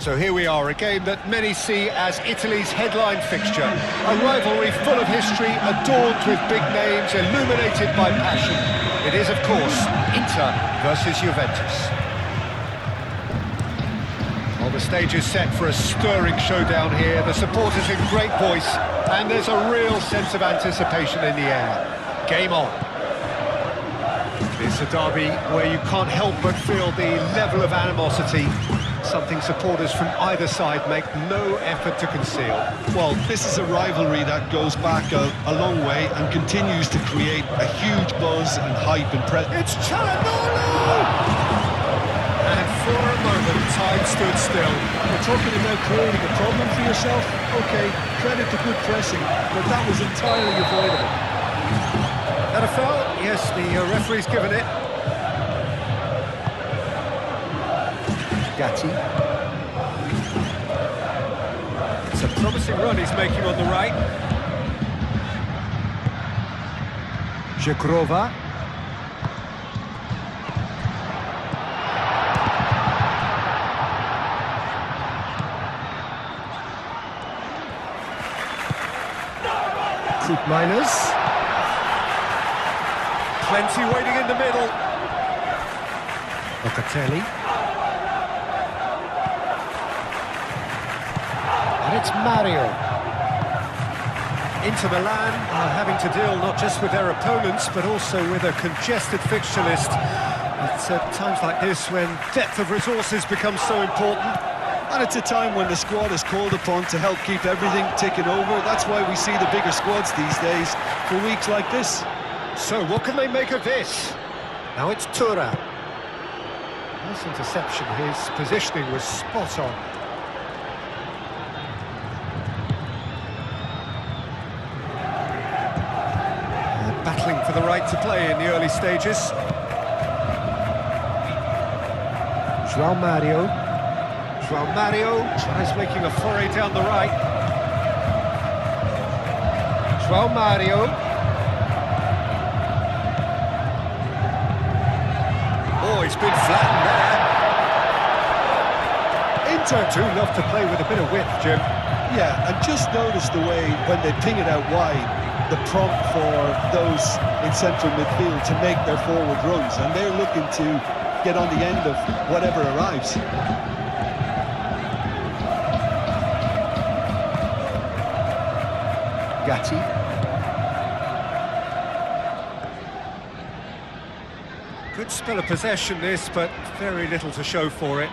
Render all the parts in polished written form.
So here we are, a game that many see as Italy's headline fixture. A rivalry full of history, adorned with big names, illuminated by passion. It is, of course, Inter versus Juventus. Well, the stage is set for a stirring showdown here. The supporters in great voice, and there's a real sense of anticipation in the air. Game on. It's a derby where you can't help but feel the level of animosity, something supporters from either side make no effort to conceal. Well, this is a rivalry that goes back a long way and continues to create a huge buzz and hype and It's Calhanoglu! And for a moment, time stood still. We're talking about creating a problem for yourself? Okay, credit to good pressing, but that was entirely avoidable. That a foul? Yes, the referee's given it. Gatti. It's a promising run he's making on the right. Żegrova. Miners. Plenty waiting in the middle. Locatelli. And it's Mario. Inter Milan are having to deal not just with their opponents, but also with a congested fixture list. It's at times like this when depth of resources becomes so important. And it's a time when the squad is called upon to help keep everything ticking over. That's why we see the bigger squads these days for weeks like this. So what can they make of this? Now it's Tura. Nice interception, his positioning was spot on. Battling for the right to play in the early stages. João Mario. João Mario tries making a foray down the right. João Mario. Oh, he's been flattened there. Inter do love to play with a bit of width, Jim. Yeah, and just notice the way when they ping it out wide, the prompt for those in central midfield to make their forward runs, and they're looking to get on the end of whatever arrives. Gatti. Good spell of possession this, but very little to show for it.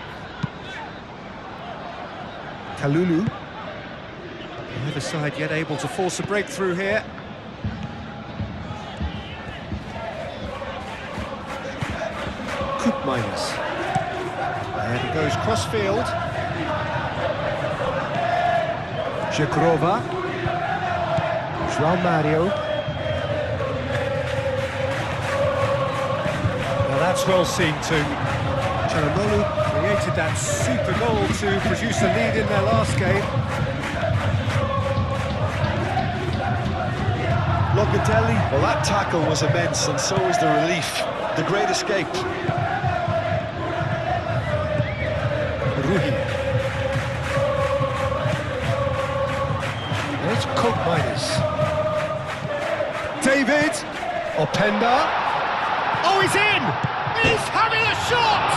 Kalulu. Neither side yet able to force a breakthrough here. Miners. There he goes, cross-field. Żegrova. João Mario. Now that's well seen too. Calhanoglu created that super goal to produce a lead in their last game. Locatelli, well, that tackle was immense, and so was the relief. The great escape. There's Miners. David. Openda. Oh, he's in! He's having a shot!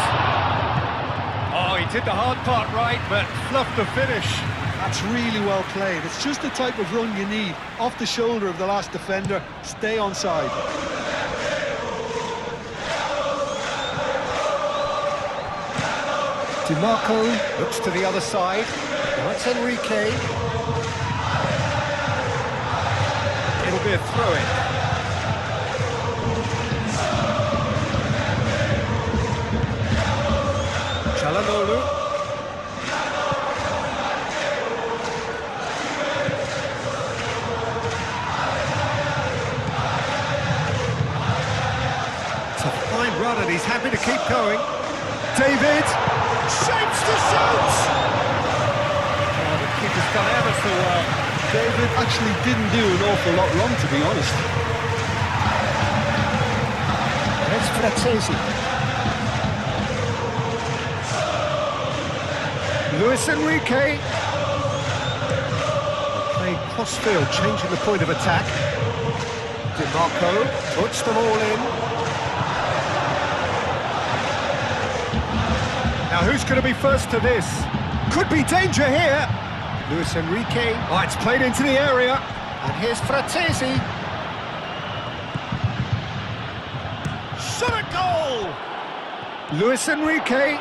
Oh, he did the hard part right, but fluffed the finish. That's really well played. It's just the type of run you need. Off the shoulder of the last defender, stay onside. Di Marco looks to the other side. Now it's Enrique. It'll be a throw-in. Calhanoglu. It's a fine run and he's happy to keep going. David. Shapes to shoot! Oh, the keeper's done ever so well. David actually didn't do an awful lot wrong, to be honest. That's Frattesi. Luis Enrique. Playing cross-field, changing the point of attack. Di Marco puts them all in. Now who's going to be first to this? Could be danger here. Luis Enrique. Oh, it's played into the area. And here's Fratesi. Shot a goal! Luis Enrique.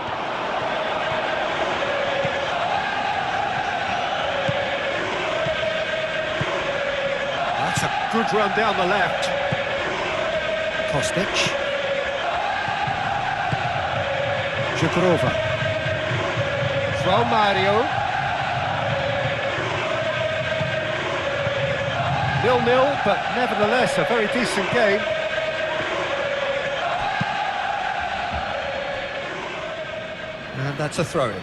That's a good run down the left. Kostic. Jukurova. João Mario. 0-0, but nevertheless a very decent game. And that's a throw-in.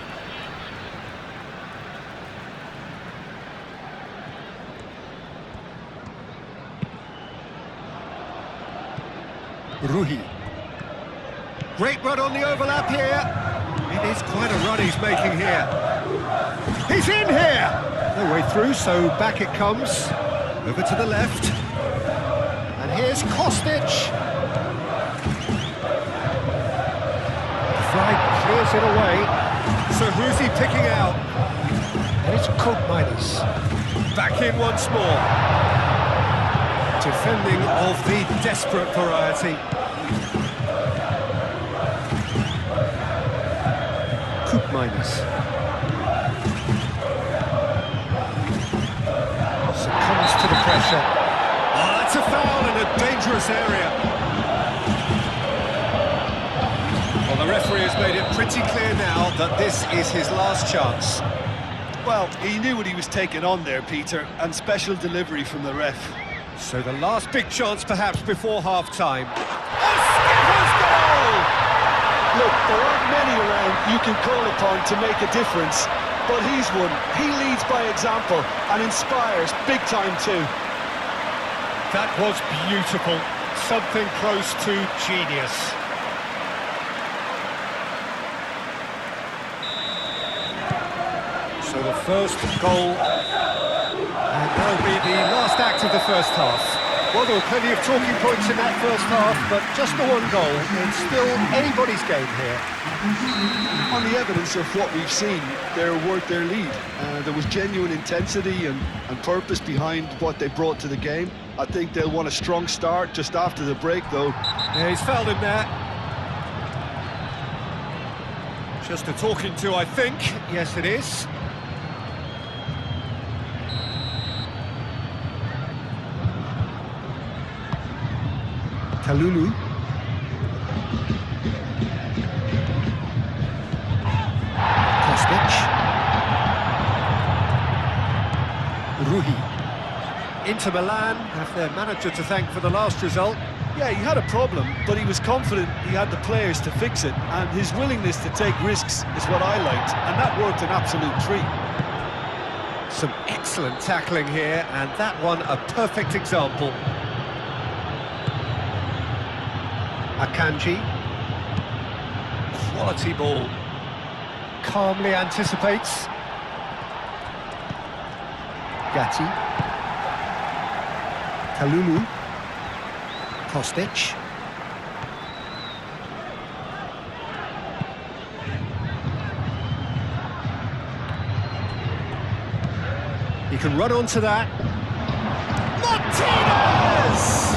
Ruhi. Great run on the overlap here. It is quite a run he's making here. He's in here! No way through, so back it comes. Over to the left. And here's Kostic. The flag clears it away. So who's he picking out? And it's Koopmeiners. Back in once more. Defending of the desperate variety. Koopmeiners. Succumbs to the pressure. Oh, that's a foul in a dangerous area. Well, the referee has made it pretty clear now that this is his last chance. Well, he knew what he was taking on there, Peter, and special delivery from the ref. So the last big chance perhaps before half-time. A skipper's goal! Look, there aren't many around you can call upon to make a difference, but he's one. He leads by example and inspires big time too. That was beautiful. Something close to genius. So the first goal, and that'll be the last act of the first half. Well, there were plenty of talking points in that first half, but just the one goal. It's still anybody's game here. On the evidence of what we've seen, they're worth their lead. There was genuine intensity and purpose behind what they brought to the game. I think they'll want a strong start just after the break, though. Yeah, he's fouled him there. Just a talking to, I think. Yes, it is. Kalulu. Kostic. Ruhi. Inter Milan have their manager to thank for the last result. Yeah, he had a problem, but he was confident he had the players to fix it, and his willingness to take risks is what I liked, and that worked an absolute treat. Some excellent tackling here, and that one a perfect example. Akanji. Quality ball. Calmly anticipates. Gatti. Kalulu. Kostic. He can run onto that. Martinez!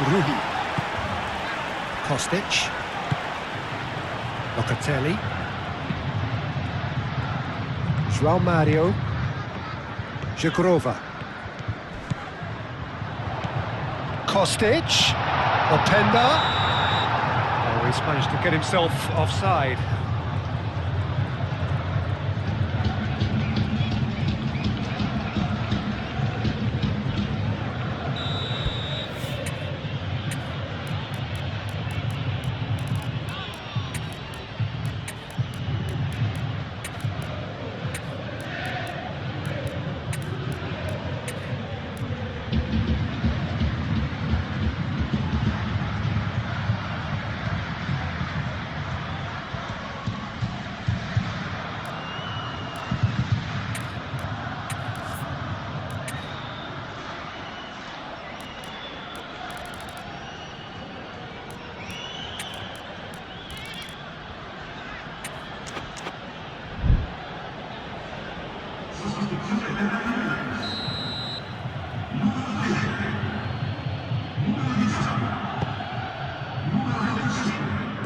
Ruhi. Kostic. Locatelli. João Mario. Jukurova. Kostic. Openda. Oh, he's managed to get himself offside.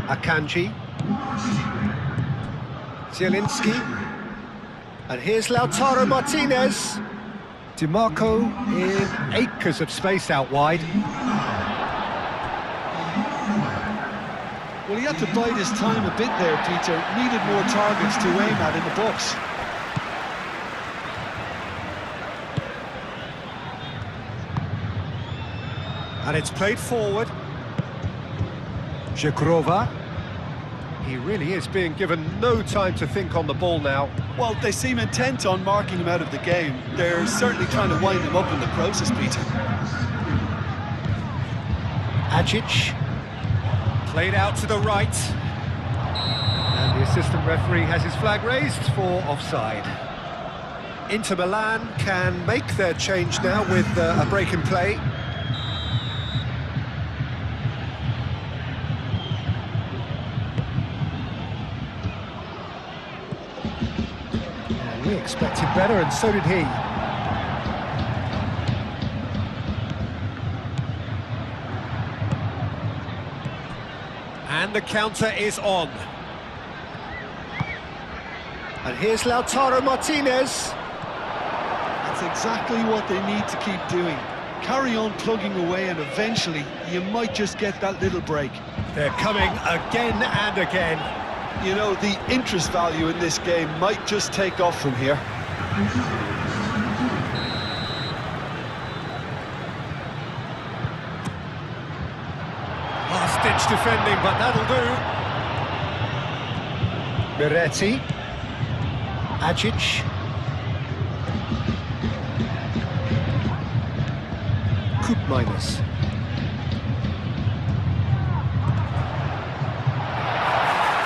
Akanji. Zielinski. And here's Lautaro Martinez. DiMarco in acres of space out wide. Well, he had to bide his time a bit there, Peter. Needed more targets to aim at in the box. And it's played forward. Żegrova. He really is being given no time to think on the ball now. Well, they seem intent on marking him out of the game. They're certainly trying to wind him up in the process, Peter. Ajic. Played out to the right. And the assistant referee has his flag raised for offside. Inter Milan can make their change now with a break in play. We expected better, and so did he. And the counter is on. And here's Lautaro Martinez. That's exactly what they need to keep doing. Carry on plugging away, and eventually you might just get that little break. They're coming again and again. You know, the interest value in this game might just take off from here. Last-ditch defending, but that'll do. Miretti. Ajic. Koopmeiners.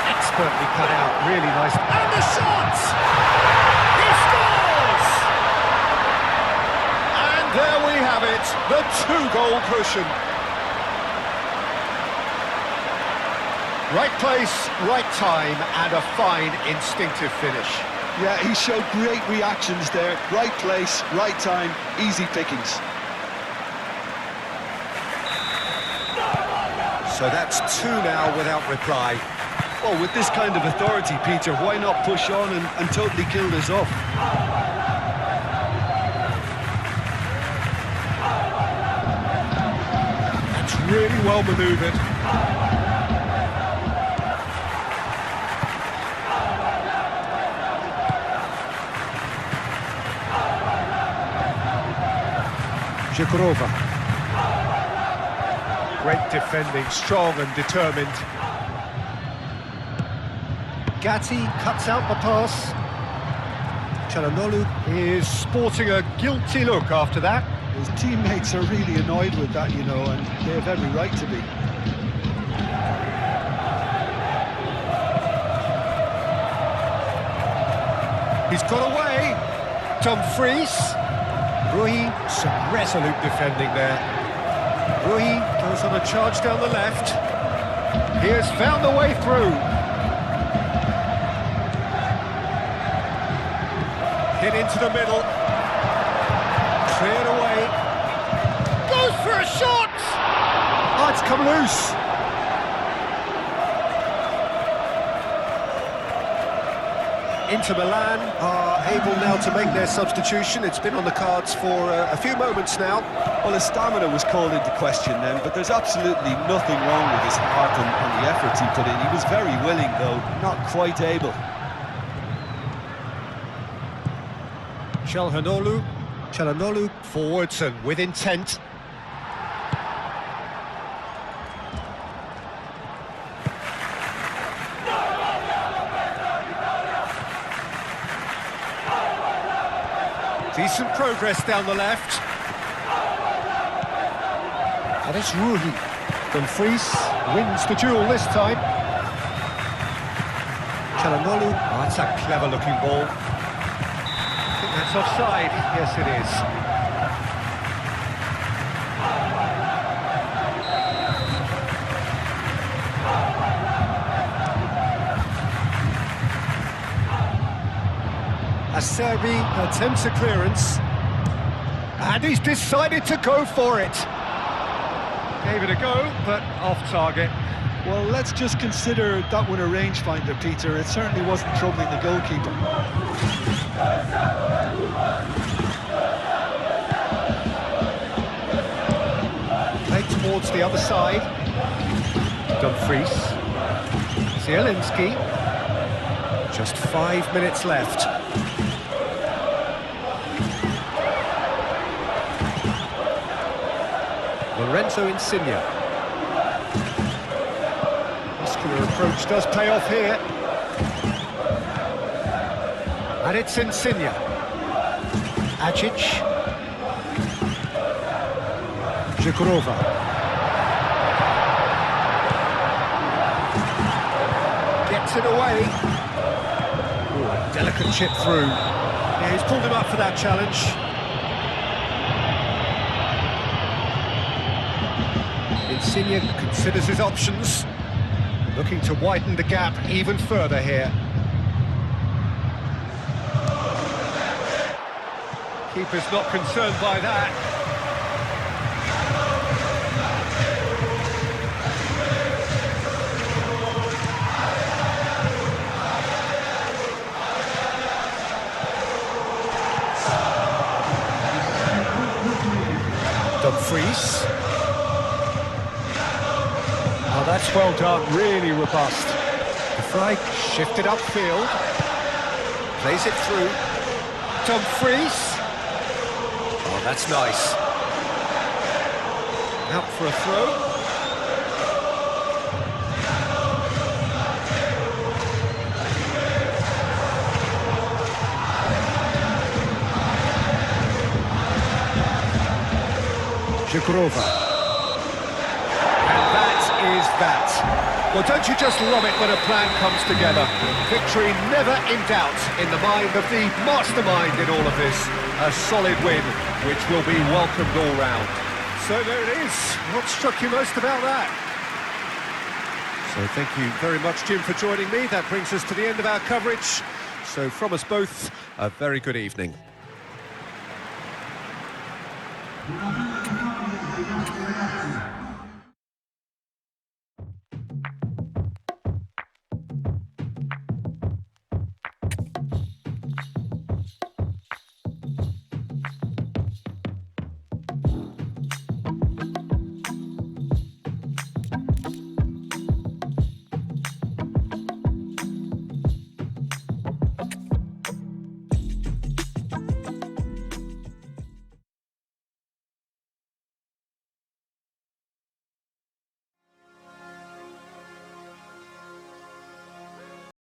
Expertly cut out, really nice. And the shot! He scores! And there we have it, the two-goal cushion. Right place, right time, and a fine instinctive finish. Yeah, he showed great reactions there. Right place, right time, easy pickings. So that's two now without reply. Well, with this kind of authority, Peter, why not push on and totally kill this off? That's really well manoeuvred. Żegrova. Great defending, strong and determined. Gatti cuts out the pass. Çalhanoğlu is sporting a guilty look after that. His teammates are really annoyed with that, you know, and they have every right to be. He's got away. Dumfries. Rui, some resolute defending there. Rui goes on a charge down the left. He has found the way through. Hit into the middle. Cleared away. Goes for a shot! Oh, it's come loose. Inter Milan are able now to make their substitution. It's been on the cards for a few moments now. Well, his stamina was called into question then, but there's absolutely nothing wrong with his heart and the efforts he put in. He was very willing, though, not quite able. Çalhanoğlu forwards and with intent. Decent progress down the left. And it's Rui. Dumfries wins the duel this time. Çalhanoğlu. Oh, that's a clever-looking ball. I think that's offside. Yes, it is. Acerbi attempts a clearance. And he's decided to go for it. Gave it a go, but off target. Well, let's just consider that one a rangefinder, Peter. It certainly wasn't troubling the goalkeeper. Played towards the other side. Dumfries. Zielinski. Just 5 minutes left. Lorenzo Insigne. Muscular approach does pay off here. And it's Insigne. Acic. Zhikurova. Gets it away. Ooh, a delicate chip through. Yeah, he's pulled him up for that challenge. Insigne considers his options, looking to widen the gap even further here. Keeper's not concerned by that. Dumfries. Oh, that's well done, really robust. The fly shifted upfield. Plays it through. Dumfries. Oh, that's nice. Out for a throw. Zhikurova. Is that. Well, don't you just love it when a plan comes together? Victory never in doubt in the mind of the mastermind in all of this. A solid win, which will be welcomed all round. So there it is. What struck you most about that? So thank you very much, Jim, for joining me. That brings us to the end of our coverage. So from us both, a very good evening. Gracias.